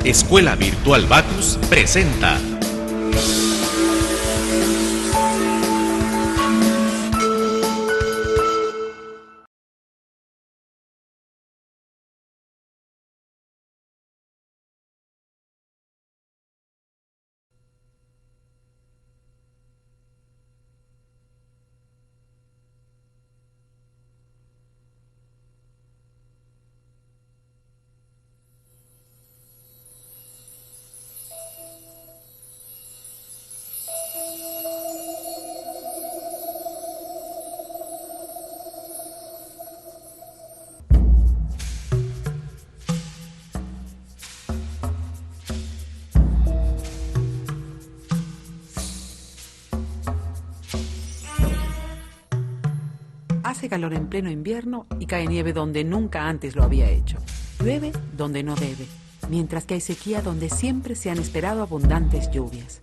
Escuela Virtual Bacus presenta Hace calor en pleno invierno y cae nieve donde nunca antes lo había hecho. Llueve donde no debe, mientras que hay sequía donde siempre se han esperado abundantes lluvias.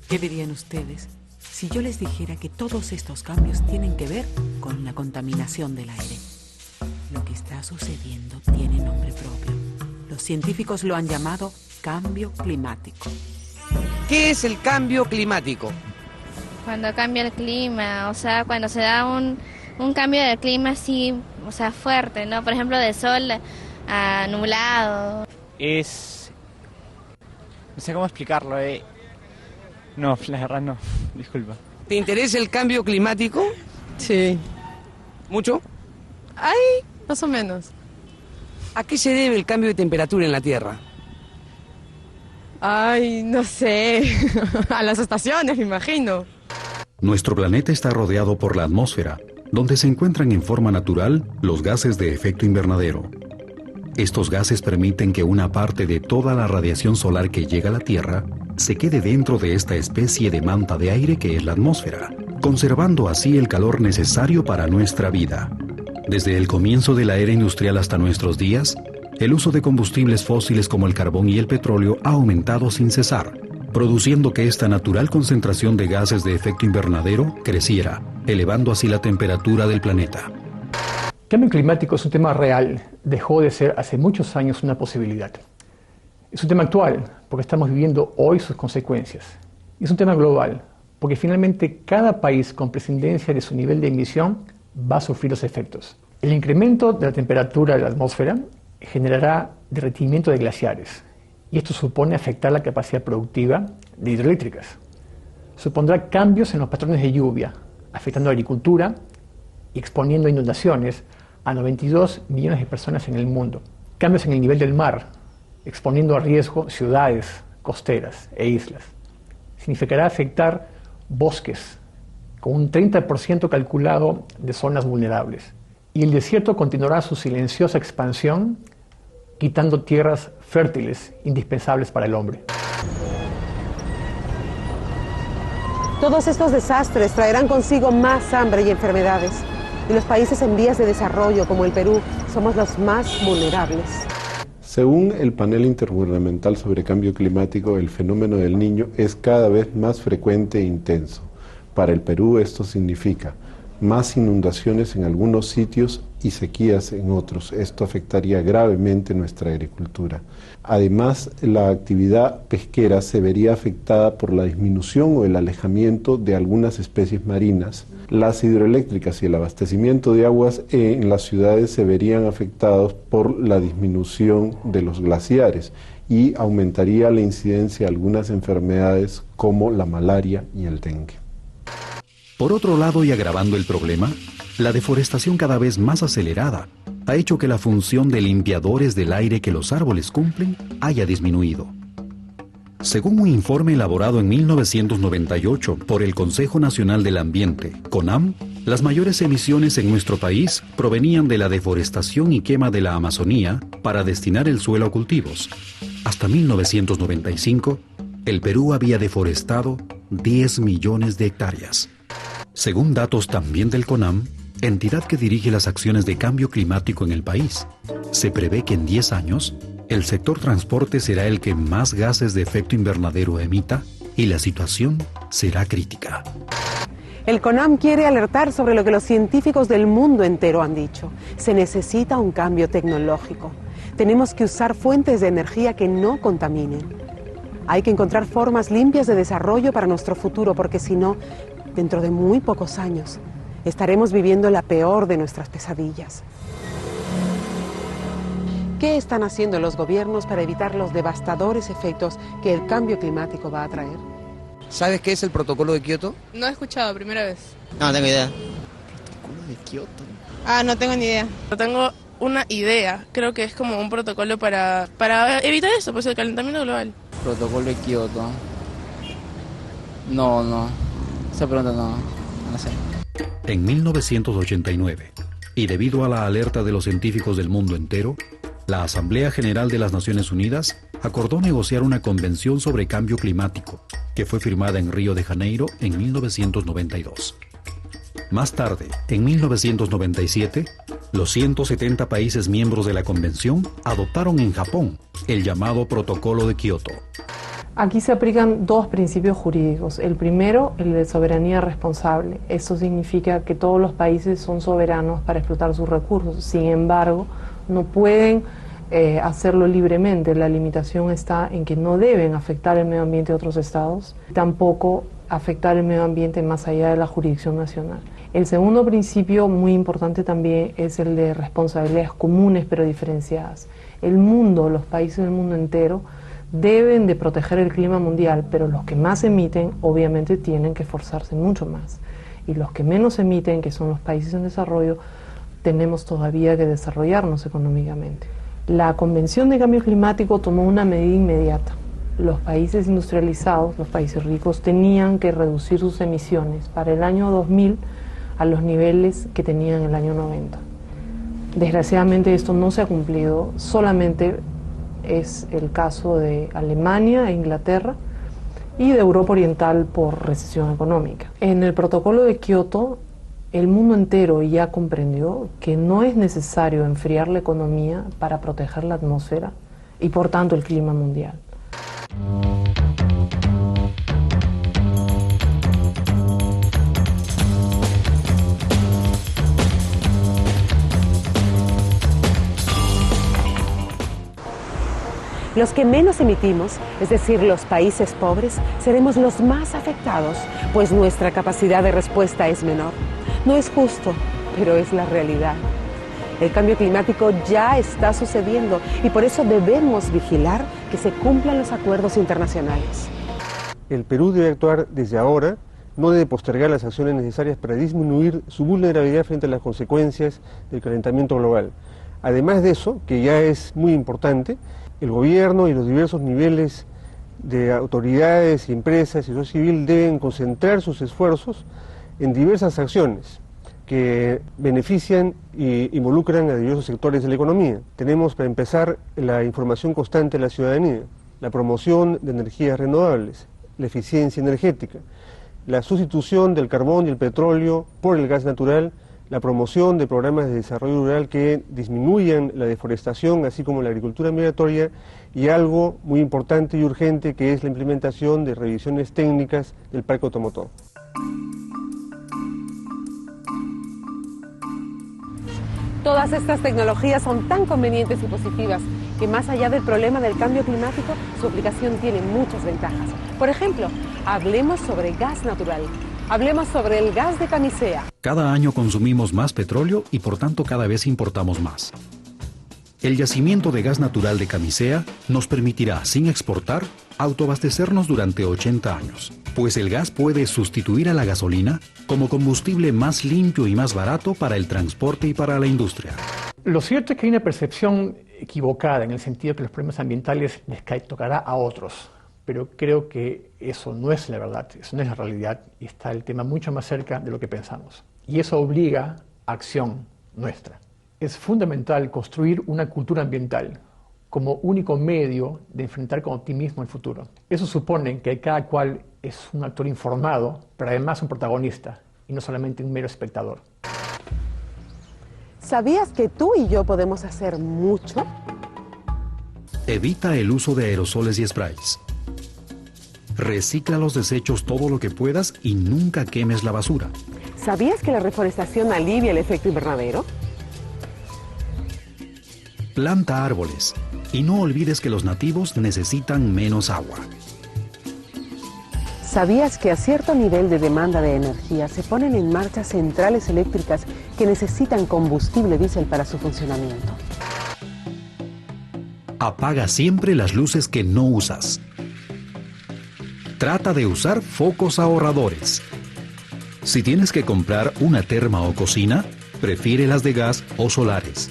¿Qué dirían ustedes si yo les dijera que todos estos cambios tienen que ver con la contaminación del aire? Lo que está sucediendo tiene nombre propio. Los científicos lo han llamado cambio climático. ¿Qué es el cambio climático? Cuando cambia el clima, o sea, cuando se da un cambio de clima así, o sea, fuerte, ¿no? Por ejemplo, de sol a nublado. No sé cómo explicarlo, No, la verdad no, disculpa. ¿Te interesa el cambio climático? Sí. ¿Mucho? Ay, más o menos. ¿A qué se debe el cambio de temperatura en la Tierra? Ay, no sé. A las estaciones, me imagino. Nuestro planeta está rodeado por la atmósfera, donde se encuentran en forma natural los gases de efecto invernadero. Estos gases permiten que una parte de toda la radiación solar que llega a la Tierra se quede dentro de esta especie de manta de aire que es la atmósfera, conservando así el calor necesario para nuestra vida. Desde el comienzo de la era industrial hasta nuestros días, el uso de combustibles fósiles como el carbón y el petróleo ha aumentado sin cesar, produciendo que esta natural concentración de gases de efecto invernadero creciera, elevando así la temperatura del planeta. El cambio climático es un tema real, dejó de ser hace muchos años una posibilidad. Es un tema actual, porque estamos viviendo hoy sus consecuencias. Y es un tema global, porque finalmente cada país con prescindencia de su nivel de emisión va a sufrir los efectos. El incremento de la temperatura de la atmósfera generará derretimiento de glaciares, y esto supone afectar la capacidad productiva de hidroeléctricas. Supondrá cambios en los patrones de lluvia, afectando a la agricultura y exponiendo a inundaciones a 92 millones de personas en el mundo. Cambios en el nivel del mar, exponiendo a riesgo ciudades costeras e islas. Significará afectar bosques, con un 30% calculado de zonas vulnerables. Y el desierto continuará su silenciosa expansión, quitando tierras fértiles indispensables para el hombre. Todos estos desastres traerán consigo más hambre y enfermedades. Y los países en vías de desarrollo, como el Perú, somos los más vulnerables. Según el Panel Intergubernamental sobre Cambio Climático, el fenómeno del Niño es cada vez más frecuente e intenso. Para el Perú esto significa más inundaciones en algunos sitios y sequías en otros. Esto afectaría gravemente nuestra agricultura. Además, la actividad pesquera se vería afectada por la disminución o el alejamiento de algunas especies marinas. Las hidroeléctricas y el abastecimiento de aguas en las ciudades se verían afectados por la disminución de los glaciares y aumentaría la incidencia de algunas enfermedades como la malaria y el dengue. Por otro lado, y agravando el problema, la deforestación cada vez más acelerada ha hecho que la función de limpiadores del aire que los árboles cumplen haya disminuido. Según un informe elaborado en 1998 por el Consejo Nacional del Ambiente, CONAM, las mayores emisiones en nuestro país provenían de la deforestación y quema de la Amazonía para destinar el suelo a cultivos. Hasta 1995, el Perú había deforestado 10 millones de hectáreas. Según datos también del CONAM, entidad que dirige las acciones de cambio climático en el país, se prevé que en 10 años, el sector transporte será el que más gases de efecto invernadero emita y la situación será crítica. El CONAM quiere alertar sobre lo que los científicos del mundo entero han dicho. Se necesita un cambio tecnológico. Tenemos que usar fuentes de energía que no contaminen. Hay que encontrar formas limpias de desarrollo para nuestro futuro, porque si no, dentro de muy pocos años, estaremos viviendo la peor de nuestras pesadillas. ¿Qué están haciendo los gobiernos para evitar los devastadores efectos que el cambio climático va a traer? ¿Sabes qué es el protocolo de Kioto? No he escuchado, primera vez. No tengo idea. ¿Protocolo de Kioto? Ah, no tengo ni idea. No tengo una idea. Creo que es como un protocolo para evitar eso, pues el calentamiento global. Protocolo de Kioto. No. Esa pregunta no sé. En 1989, y debido a la alerta de los científicos del mundo entero, la Asamblea General de las Naciones Unidas acordó negociar una convención sobre cambio climático, que fue firmada en Río de Janeiro en 1992. Más tarde, en 1997, los 170 países miembros de la convención adoptaron en Japón el llamado Protocolo de Kioto. Aquí se aplican dos principios jurídicos. El primero, el de soberanía responsable. Esto significa que todos los países son soberanos para explotar sus recursos. Sin embargo, no pueden hacerlo libremente. La limitación está en que no deben afectar el medio ambiente de otros estados, tampoco afectar el medio ambiente más allá de la jurisdicción nacional. El segundo principio, muy importante también, es el de responsabilidades comunes pero diferenciadas. El mundo, los países del mundo entero, deben de proteger el clima mundial, pero los que más emiten obviamente tienen que esforzarse mucho más. Y los que menos emiten, que son los países en desarrollo, tenemos todavía que desarrollarnos económicamente. La Convención de Cambio Climático tomó una medida inmediata. Los países industrializados, los países ricos, tenían que reducir sus emisiones para el año 2000 a los niveles que tenían en el año 90. Desgraciadamente esto no se ha cumplido, solamente es el caso de Alemania e Inglaterra y de Europa Oriental por recesión económica. En el protocolo de Kioto, el mundo entero ya comprendió que no es necesario enfriar la economía para proteger la atmósfera y por tanto el clima mundial. Los que menos emitimos, es decir, los países pobres, seremos los más afectados, pues nuestra capacidad de respuesta es menor. No es justo, pero es la realidad. El cambio climático ya está sucediendo y por eso debemos vigilar que se cumplan los acuerdos internacionales. El Perú debe actuar desde ahora, no debe postergar las acciones necesarias para disminuir su vulnerabilidad frente a las consecuencias del calentamiento global. Además de eso, que ya es muy importante, el gobierno y los diversos niveles de autoridades, empresas y sociedad civil deben concentrar sus esfuerzos en diversas acciones que benefician e involucran a diversos sectores de la economía. Tenemos, para empezar, la información constante de la ciudadanía, la promoción de energías renovables, la eficiencia energética, la sustitución del carbón y el petróleo por el gas natural, la promoción de programas de desarrollo rural que disminuyan la deforestación, así como la agricultura migratoria, y algo muy importante y urgente que es la implementación de revisiones técnicas del parque automotor. Todas estas tecnologías son tan convenientes y positivas que más allá del problema del cambio climático, su aplicación tiene muchas ventajas. Por ejemplo, hablemos sobre gas natural. Hablemos sobre el gas de camisea. Cada año consumimos más petróleo y por tanto cada vez importamos más. El yacimiento de gas natural de Camisea nos permitirá, sin exportar, autoabastecernos durante 80 años, pues el gas puede sustituir a la gasolina como combustible más limpio y más barato para el transporte y para la industria. Lo cierto es que hay una percepción equivocada en el sentido que los problemas ambientales les tocará a otros, pero creo que eso no es la verdad, eso no es la realidad y está el tema mucho más cerca de lo que pensamos. Y eso obliga a acción nuestra. Es fundamental construir una cultura ambiental como único medio de enfrentar con optimismo el futuro. Eso supone que cada cual es un actor informado, pero además un protagonista y no solamente un mero espectador. ¿Sabías que tú y yo podemos hacer mucho? Evita el uso de aerosoles y sprays. Recicla los desechos todo lo que puedas y nunca quemes la basura. ¿Sabías que la reforestación alivia el efecto invernadero? Planta árboles y no olvides que los nativos necesitan menos agua. ¿Sabías que a cierto nivel de demanda de energía se ponen en marcha centrales eléctricas que necesitan combustible diésel para su funcionamiento? Apaga siempre las luces que no usas. Trata de usar focos ahorradores. Si tienes que comprar una terma o cocina, prefiere las de gas o solares.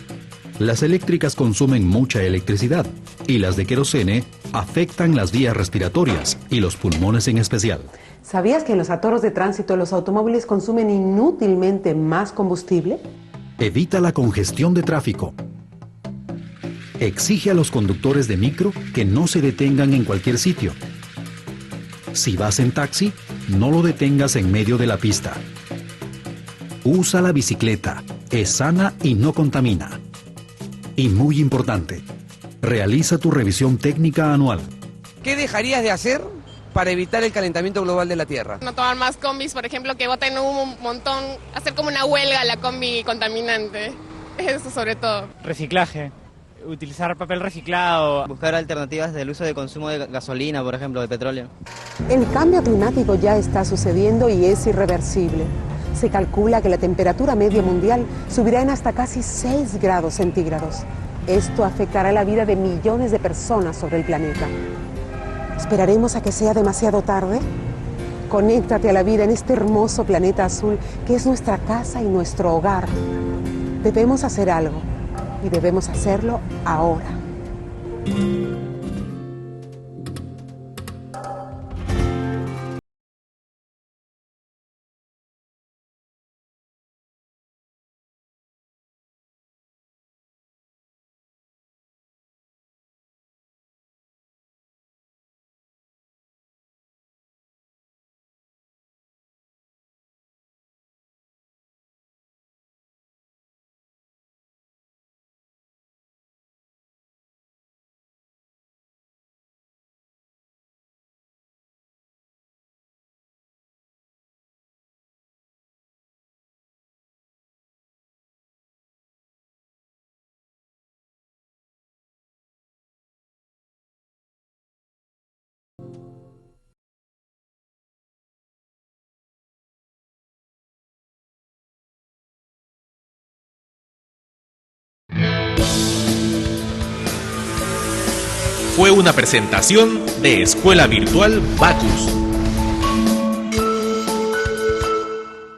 Las eléctricas consumen mucha electricidad y las de querosene afectan las vías respiratorias y los pulmones en especial. ¿Sabías que en los atoros de tránsito los automóviles consumen inútilmente más combustible? Evita la congestión de tráfico. Exige a los conductores de micro que no se detengan en cualquier sitio. Si vas en taxi, no lo detengas en medio de la pista. Usa la bicicleta, es sana y no contamina. Y muy importante, realiza tu revisión técnica anual. ¿Qué dejarías de hacer para evitar el calentamiento global de la Tierra? No tomar más combis, por ejemplo, que boten un montón, hacer como una huelga a la combi contaminante. Eso sobre todo. Reciclaje. Utilizar papel reciclado. Buscar alternativas del uso de consumo de gasolina, por ejemplo, de petróleo. El cambio climático ya está sucediendo y es irreversible. Se calcula que la temperatura media mundial subirá en hasta casi 6 grados centígrados. Esto afectará la vida de millones de personas sobre el planeta. ¿Esperaremos a que sea demasiado tarde? Conéctate a la vida en este hermoso planeta azul que es nuestra casa y nuestro hogar. Debemos hacer algo y debemos hacerlo ahora. Fue una presentación de Escuela Virtual Bacus.